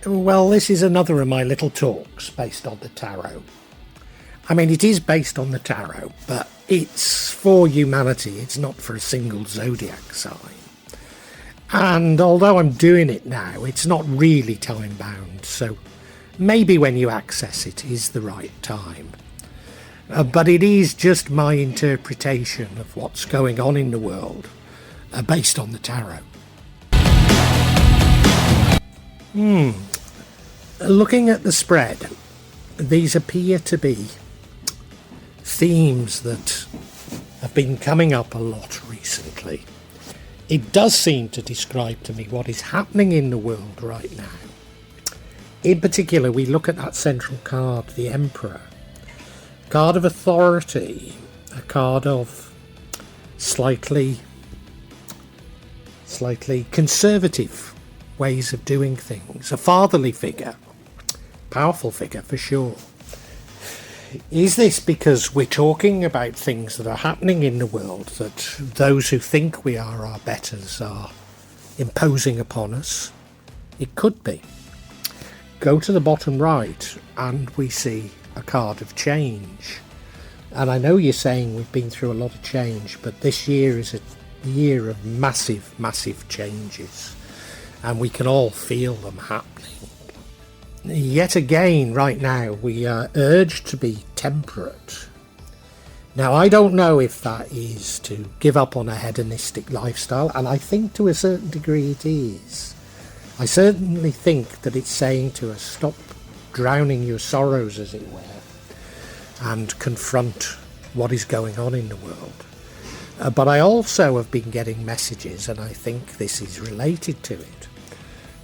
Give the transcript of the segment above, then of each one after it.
Well, this is another of my little talks based on the tarot. I mean, it is based on the tarot, but it's for humanity. It's not for a single zodiac sign. And although I'm doing it now, it's not really time-bound, so maybe when you access it is the right time. But it is just my interpretation of what's going on in the world based on the tarot. Looking at the spread, these appear to be themes that have been coming up a lot recently. It does seem to describe to me what is happening in the world right now. In particular, we look at that central card, the Emperor, card of authority, a card of slightly conservative ways of doing things, a fatherly figure, powerful figure for sure. Is this because we're talking about things that are happening in the world that those who think we are our betters are imposing upon us? It could be. Go to the bottom right and we see a card of change. And I know you're saying we've been through a lot of change, but this year is a year of massive, massive changes. And we can all feel them happening. Yet again, right now, we are urged to be temperate. Now, I don't know if that is to give up on a hedonistic lifestyle, and I think to a certain degree it is. I certainly think that it's saying to us, stop drowning your sorrows, as it were, and confront what is going on in the world. But I also have been getting messages, and I think this is related to it,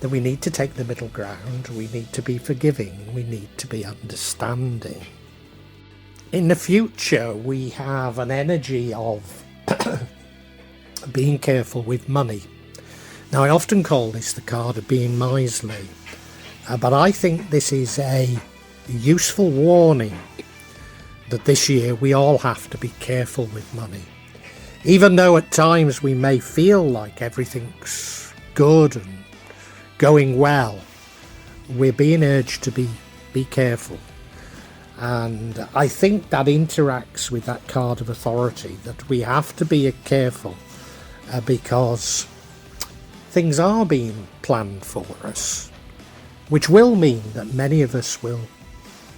that we need to take the middle ground, we need to be forgiving, we need to be understanding. In the future, we have an energy of being careful with money. Now, I often call this the card of being miserly, but I think this is a useful warning that this year we all have to be careful with money. Even though at times we may feel like everything's good and going well, we're being urged to be careful. And I think that interacts with that card of authority, that we have to be careful because things are being planned for us, which will mean that many of us will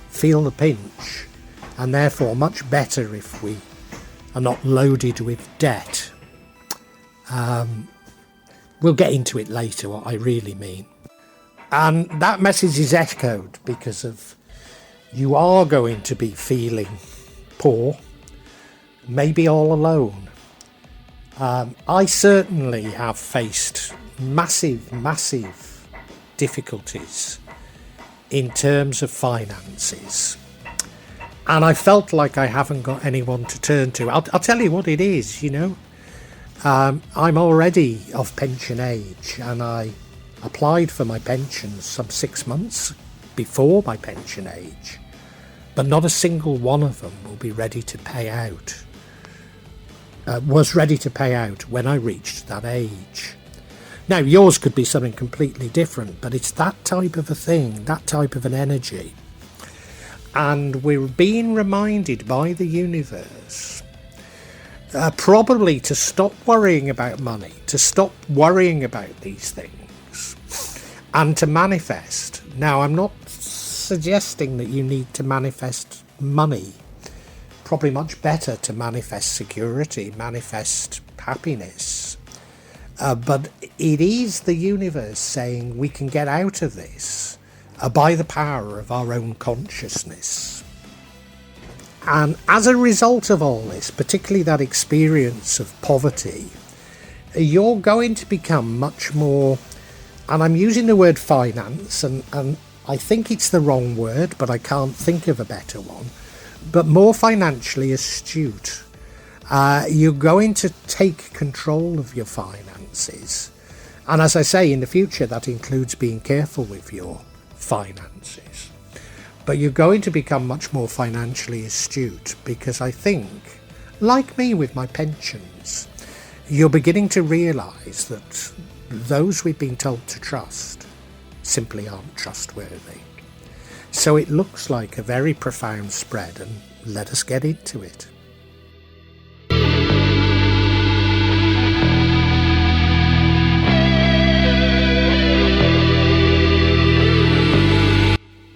feel the pinch, and therefore much better if we are not loaded with debt. We'll get into it later, what I really mean. And that message is echoed because of you are going to be feeling poor, maybe all alone. I certainly have faced massive, massive difficulties in terms of finances. And I felt like I haven't got anyone to turn to. I'll tell you what it is, you know. I'm already of pension age, and I applied for my pension some 6 months before my pension age, but not a single one of them will be ready to pay out. Was ready to pay out when I reached that age. Now, yours could be something completely different, but it's that type of a thing, that type of an energy. And we're being reminded by the universe probably to stop worrying about money, to stop worrying about these things, and to manifest. Now, I'm not suggesting that you need to manifest money. Probably much better to manifest security, manifest happiness. But it is the universe saying we can get out of this by the power of our own consciousness. And as a result of all this, particularly that experience of poverty, you're going to become much more, and I'm using the word finance, and I think it's the wrong word, but I can't think of a better one, but more financially astute. You're going to take control of your finances. And as I say, in the future, that includes being careful with your finances. But you're going to become much more financially astute, because I think, like me with my pensions, you're beginning to realise that those we've been told to trust simply aren't trustworthy. So it looks like a very profound spread, and let us get into it.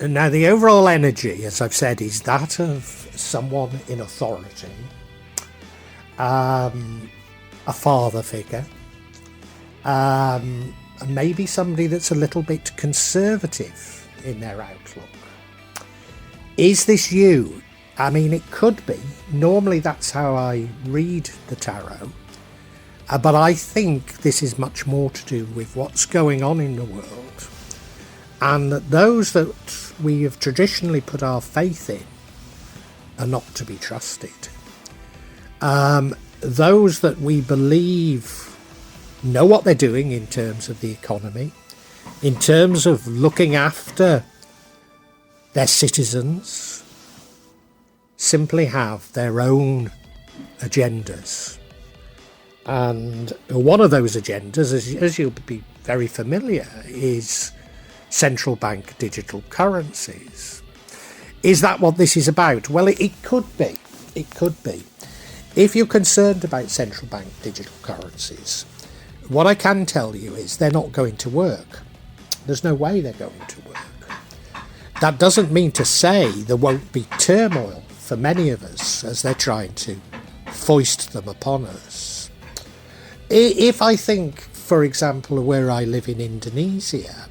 And now the overall energy, as I've said, is that of someone in authority, a father figure, and maybe somebody that's a little bit conservative in their outlook. Is this you? I mean, it could be. Normally that's how I read the tarot. But I think this is much more to do with what's going on in the world. And that those that we have traditionally put our faith in are not to be trusted. Those that we believe know what they're doing in terms of the economy, in terms of looking after their citizens, simply have their own agendas. And one of those agendas, as you'll be very familiar, is central bank digital currencies. Is that what this is about? Well, it could be. It could be. If you're concerned about central bank digital currencies, what I can tell you is they're not going to work. There's no way they're going to work. That doesn't mean to say there won't be turmoil for many of us as they're trying to foist them upon us. If I think, for example, where I live in Indonesia,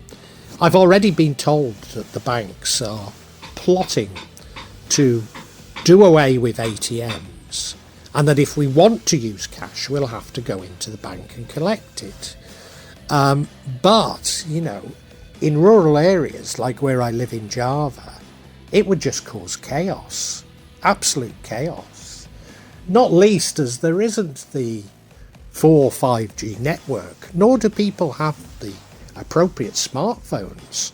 I've already been told that the banks are plotting to do away with ATMs, and that if we want to use cash, we'll have to go into the bank and collect it. But, in rural areas like where I live in Java, it would just cause chaos, absolute chaos. Not least as there isn't the 5G network, nor do people have the appropriate smartphones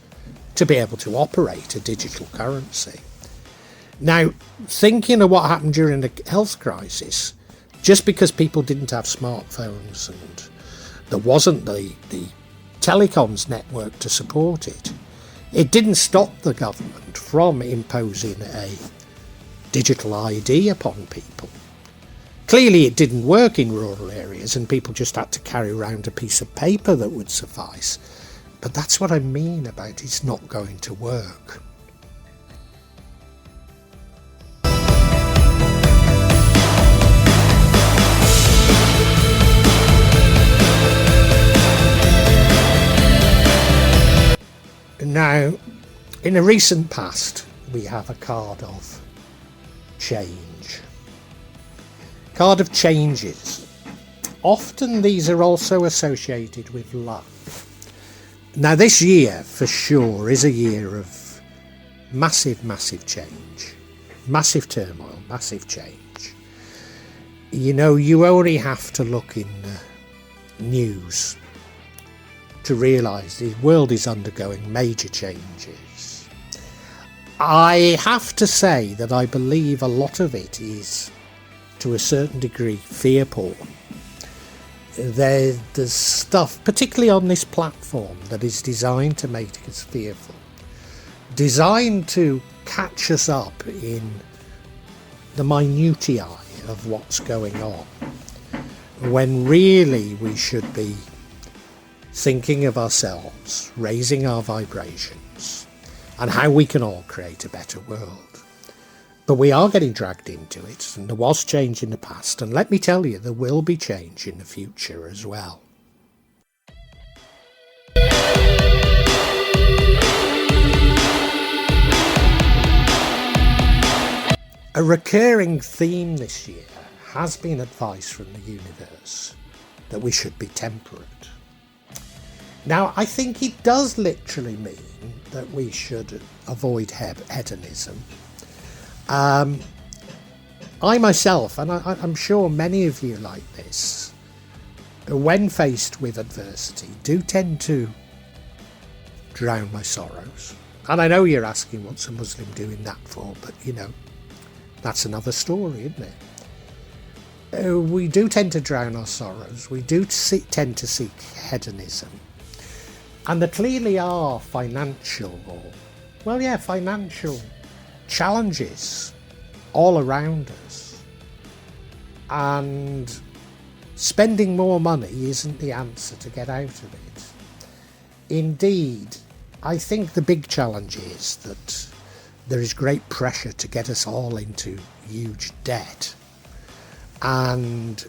to be able to operate a digital currency. Now, thinking of what happened during the health crisis, just because people didn't have smartphones and there wasn't the telecoms network to support it, it didn't stop the government from imposing a digital ID upon people. Clearly it didn't work in rural areas and people just had to carry around a piece of paper that would suffice. But that's what I mean about it's not going to work. Now, in the recent past, we have a card of change. Card of changes. Often these are also associated with luck. Now this year, for sure, is a year of massive, massive change. Massive turmoil, massive change. You only have to look in the news to realise the world is undergoing major changes. I have to say that I believe a lot of it is, to a certain degree, fear porn. There's stuff, particularly on this platform, that is designed to make us fearful, designed to catch us up in the minutiae of what's going on, when really we should be thinking of ourselves, raising our vibrations, and how we can all create a better world. But we are getting dragged into it, and there was change in the past, and let me tell you, there will be change in the future as well. A recurring theme this year has been advice from the universe that we should be temperate. Now, I think it does literally mean that we should avoid hedonism. I myself, and I'm sure many of you like this, when faced with adversity, do tend to drown my sorrows. And I know you're asking what's a Muslim doing that for, but that's another story, isn't it? We do tend to drown our sorrows. We do tend to seek hedonism. And there clearly are financial challenges all around us. And spending more money isn't the answer to get out of it. Indeed, I think the big challenge is that there is great pressure to get us all into huge debt. And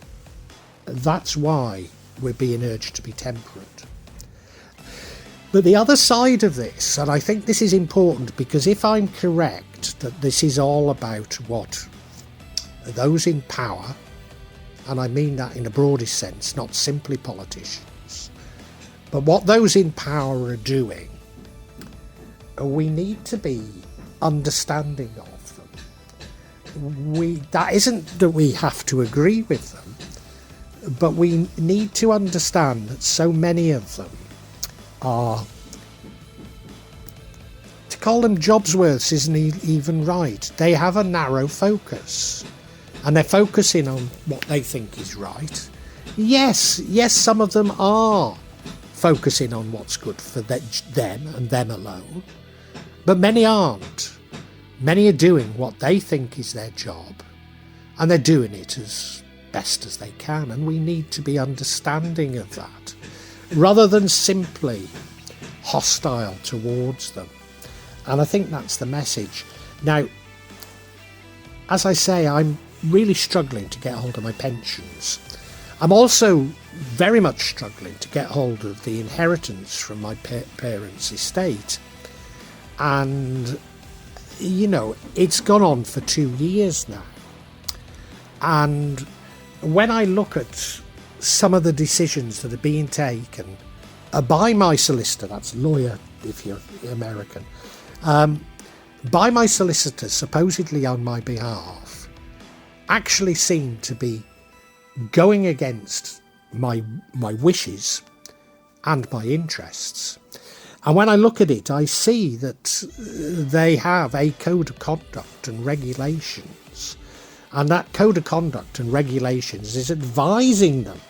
that's why we're being urged to be temperate. But the other side of this, and I think this is important, because if I'm correct that this is all about what those in power, and I mean that in the broadest sense, not simply politicians, but what those in power are doing, we need to be understanding of them. That isn't that we have to agree with them, but we need to understand that so many of them are, to call them Jobsworths isn't even right. They have a narrow focus, and they're focusing on what they think is right. Yes, some of them are focusing on what's good for them and them alone, but many aren't. Many are doing what they think is their job, and they're doing it as best as they can, and we need to be understanding of that, rather than simply hostile towards them. And I think that's the message. Now, as I say, I'm really struggling to get hold of my pensions. I'm also very much struggling to get hold of the inheritance from my parents' estate. And, it's gone on for 2 years now. And when I look at some of the decisions that are being taken by my solicitor, that's lawyer if you're American, by my solicitor supposedly on my behalf, actually seem to be going against my wishes and my interests. And when I look at it, I see that they have a code of conduct and regulations, and that code of conduct and regulations is advising them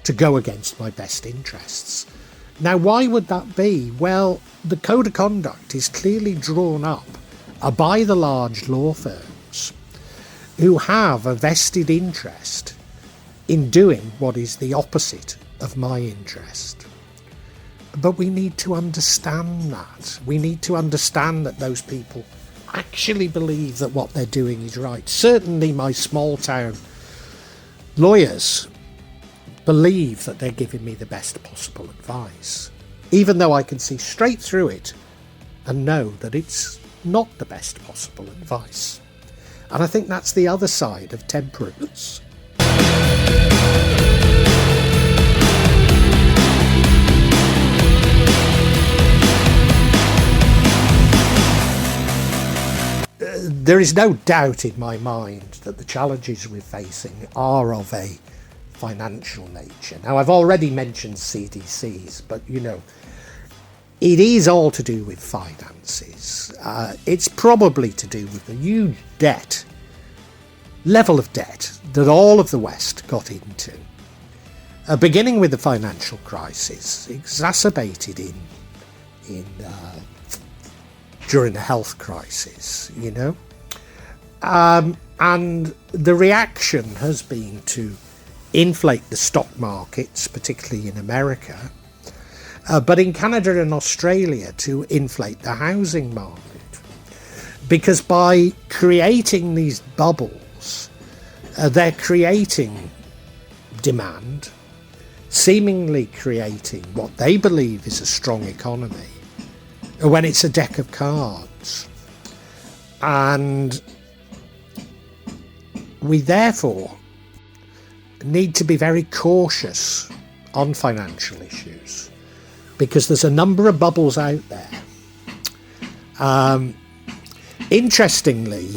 to go against my best interests. Now, why would that be? Well, the code of conduct is clearly drawn up by the large law firms who have a vested interest in doing what is the opposite of my interest. But we need to understand that. We need to understand that those people actually believe that what they're doing is right. Certainly my small town lawyers believe that they're giving me the best possible advice, even though I can see straight through it and know that it's not the best possible advice. And I think that's the other side of temperance. There is no doubt in my mind that the challenges we're facing are of a financial nature. Now, I've already mentioned CDCs, but it is all to do with finances. It's probably to do with the huge level of debt that all of the West got into, beginning with the financial crisis, exacerbated during the health crisis, and the reaction has been to inflate the stock markets, particularly in America, but in Canada and Australia to inflate the housing market. Because by creating these bubbles, they're creating demand, seemingly creating what they believe is a strong economy, when it's a deck of cards. And we therefore need to be very cautious on financial issues, because there's a number of bubbles out there. Interestingly,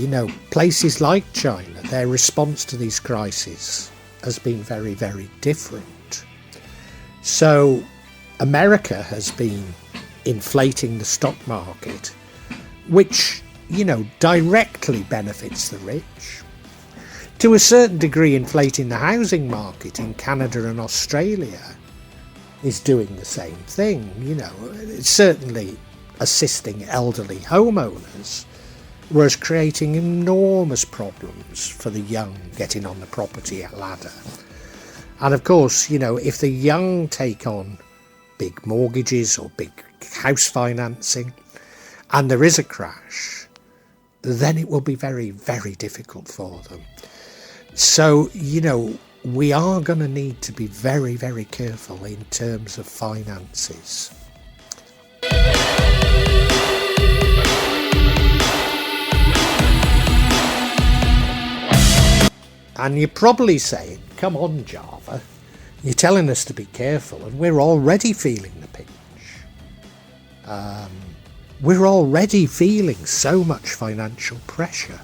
places like China, their response to these crises has been very, very different. So America has been inflating the stock market, which, directly benefits the rich. To a certain degree, inflating the housing market in Canada and Australia is doing the same thing. It's certainly assisting elderly homeowners, whereas creating enormous problems for the young getting on the property ladder. And of course, if the young take on big mortgages or big house financing and there is a crash, then it will be very, very difficult for them. So, we are going to need to be very, very careful in terms of finances. And you're probably saying, come on, Java, you're telling us to be careful, and we're already feeling the pinch. We're already feeling so much financial pressure.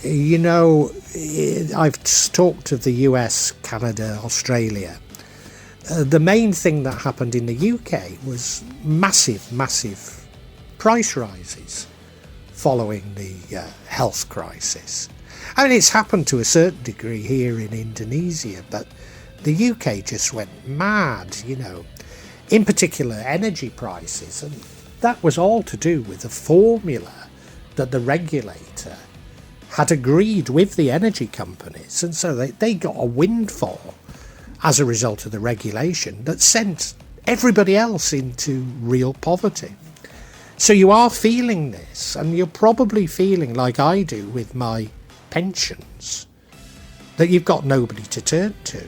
I've talked of the US, Canada, Australia. The main thing that happened in the UK was massive price rises following the health crisis. I mean, it's happened to a certain degree here in Indonesia, but the UK just went mad, in particular energy prices. And that was all to do with the formula that the regulator had agreed with the energy companies. And so they got a windfall as a result of the regulation that sent everybody else into real poverty. So you are feeling this, and you're probably feeling like I do with my pensions, that you've got nobody to turn to.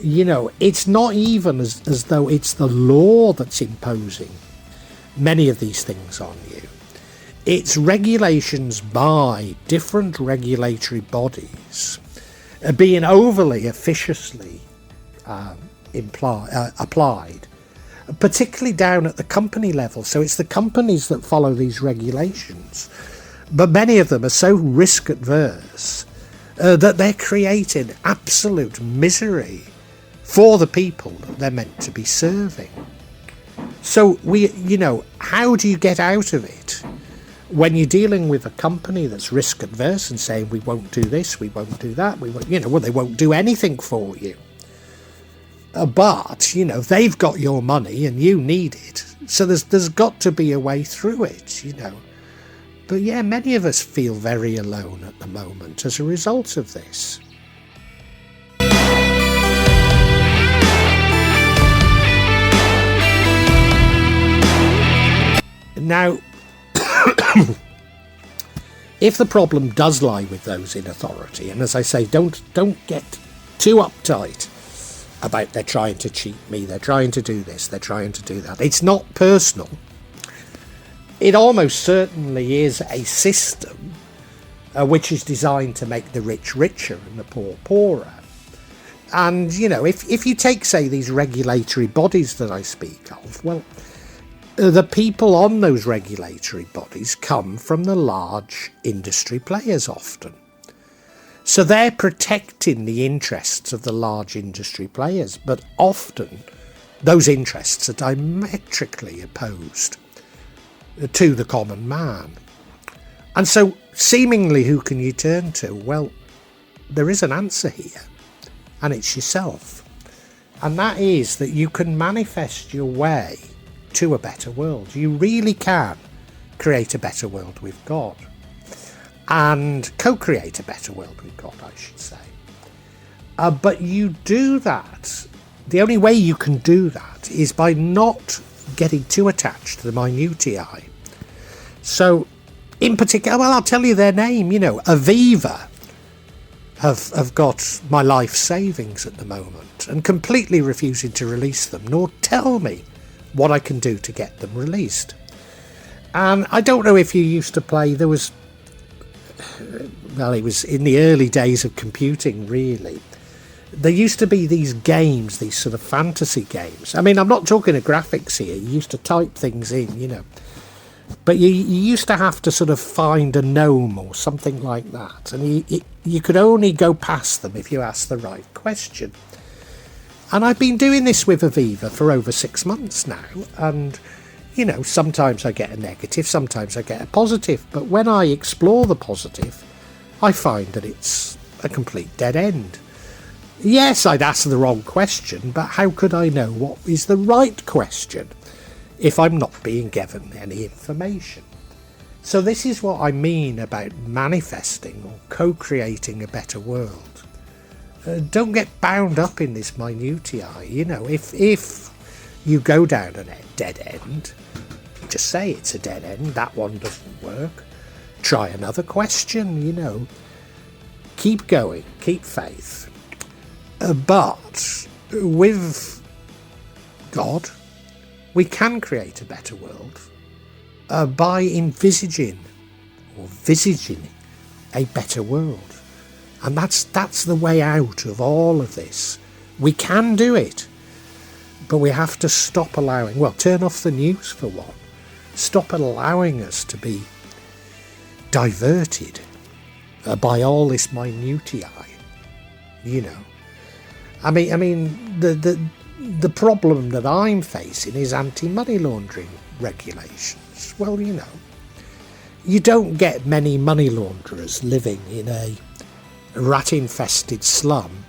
It's not even as though it's the law that's imposing many of these things on you. It's regulations by different regulatory bodies being overly officiously applied, particularly down at the company level. So it's the companies that follow these regulations, but many of them are so risk adverse that they're creating absolute misery for the people that they're meant to be serving. So how do you get out of it when you're dealing with a company that's risk adverse and saying, we won't do this, we won't do that, they won't do anything for you. But they've got your money and you need it. So there's got to be a way through it, But yeah, many of us feel very alone at the moment as a result of this. Now, if the problem does lie with those in authority, and as I say, don't get too uptight about they're trying to cheat me, they're trying to do this, they're trying to do that. It's not personal. It almost certainly is a system which is designed to make the rich richer and the poor poorer. And, if you take, say, these regulatory bodies that I speak of, well, the people on those regulatory bodies come from the large industry players often. So they're protecting the interests of the large industry players, but often those interests are diametrically opposed to the common man. And so seemingly who can you turn to? Well, there is an answer here, and it's yourself. And that is that you can manifest your way to a better world. You really can create a better world with God, and co-create a better world with God, I should say. But you do that, the only way you can do that is by not getting too attached to the minutiae. So in particular, well, I'll tell you their name, Aviva have got my life savings at the moment and completely refusing to release them, nor tell me what I can do to get them released. And I don't know if you used to play, it was in the early days of computing, really. There used to be these games, these sort of fantasy games. I mean, I'm not talking of graphics here. You used to type things in, But you used to have to sort of find a gnome or something like that. And you could only go past them if you asked the right question. And I've been doing this with Aviva for over 6 months now. And, sometimes I get a negative, sometimes I get a positive. But when I explore the positive, I find that it's a complete dead end. Yes, I'd ask the wrong question, but how could I know what is the right question if I'm not being given any information? So this is what I mean about manifesting or co-creating a better world. Don't get bound up in this minutiae. If you go down a dead end, just say it's a dead end, that one doesn't work. Try another question, Keep going, keep faith. But with God, we can create a better world by envisaging a better world. And that's the way out of all of this. We can do it, but we have to stop allowing, turn off the news for one. Stop allowing us to be diverted by all this minutiae, I mean, the problem that I'm facing is anti-money laundering regulations. Well, you don't get many money launderers living in a rat-infested slum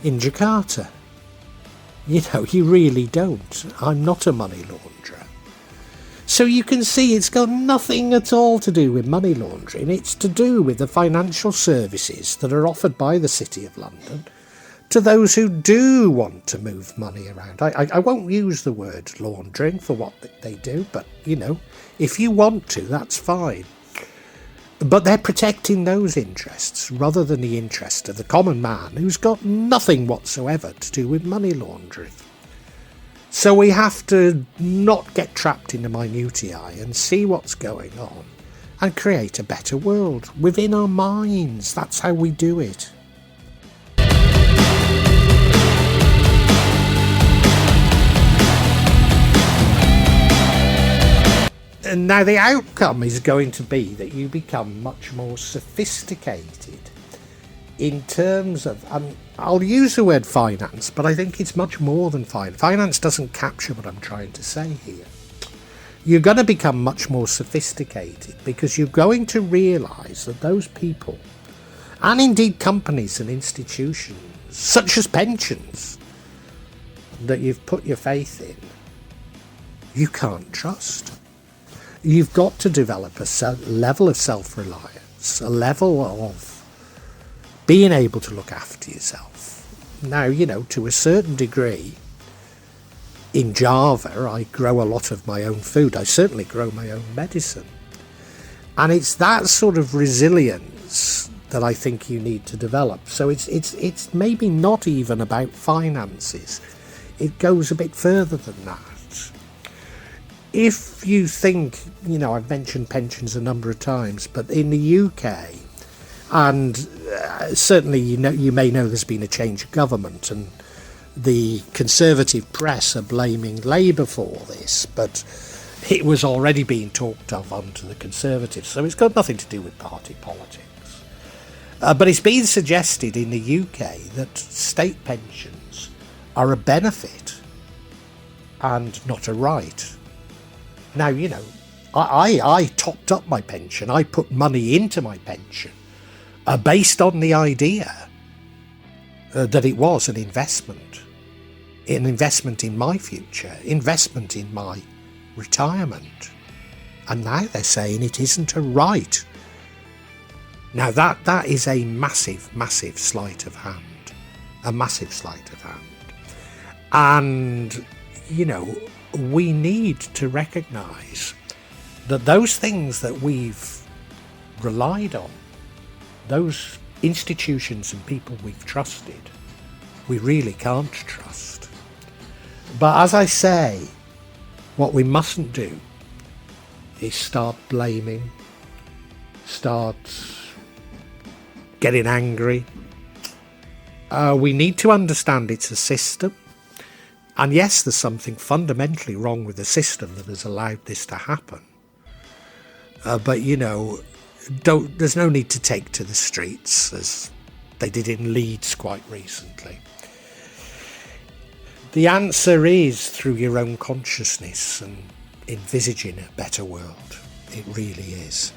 in Jakarta. You really don't. I'm not a money launderer. So you can see it's got nothing at all to do with money laundering. It's to do with the financial services that are offered by the City of London to those who do want to move money around. I won't use the word laundering for what they do, but, if you want to, that's fine. But they're protecting those interests rather than the interest of the common man who's got nothing whatsoever to do with money laundering. So we have to not get trapped in the minutiae and see what's going on and create a better world within our minds. That's how we do it. And now the outcome is going to be that you become much more sophisticated in terms of, I'll use the word finance, but I think it's much more than finance. Finance doesn't capture what I'm trying to say here. You're going to become much more sophisticated because you're going to realise that those people, and indeed companies and institutions, such as pensions, that you've put your faith in, you can't trust. You've got to develop a level of self-reliance, a level of being able to look after yourself. Now, to a certain degree, in Java, I grow a lot of my own food. I certainly grow my own medicine. And it's that sort of resilience that I think you need to develop. So it's maybe not even about finances. It goes a bit further than that. If you think, I've mentioned pensions a number of times, but in the UK, and certainly you may know there's been a change of government, and the Conservative press are blaming Labour for this, but it was already being talked of onto the Conservatives, so it's got nothing to do with party politics. But it's been suggested in the UK that state pensions are a benefit and not a right. Now, I topped up my pension. I put money into my pension based on the idea that it was an investment in my future, investment in my retirement. And now they're saying it isn't a right. Now that is a massive, massive sleight of hand. A massive sleight of hand. And, we need to recognise that those things that we've relied on, those institutions and people we've trusted, we really can't trust. But as I say, what we mustn't do is start blaming, start getting angry. We need to understand it's a system. And yes, there's something fundamentally wrong with the system that has allowed this to happen. But, there's no need to take to the streets, as they did in Leeds quite recently. The answer is through your own consciousness and envisaging a better world. It really is.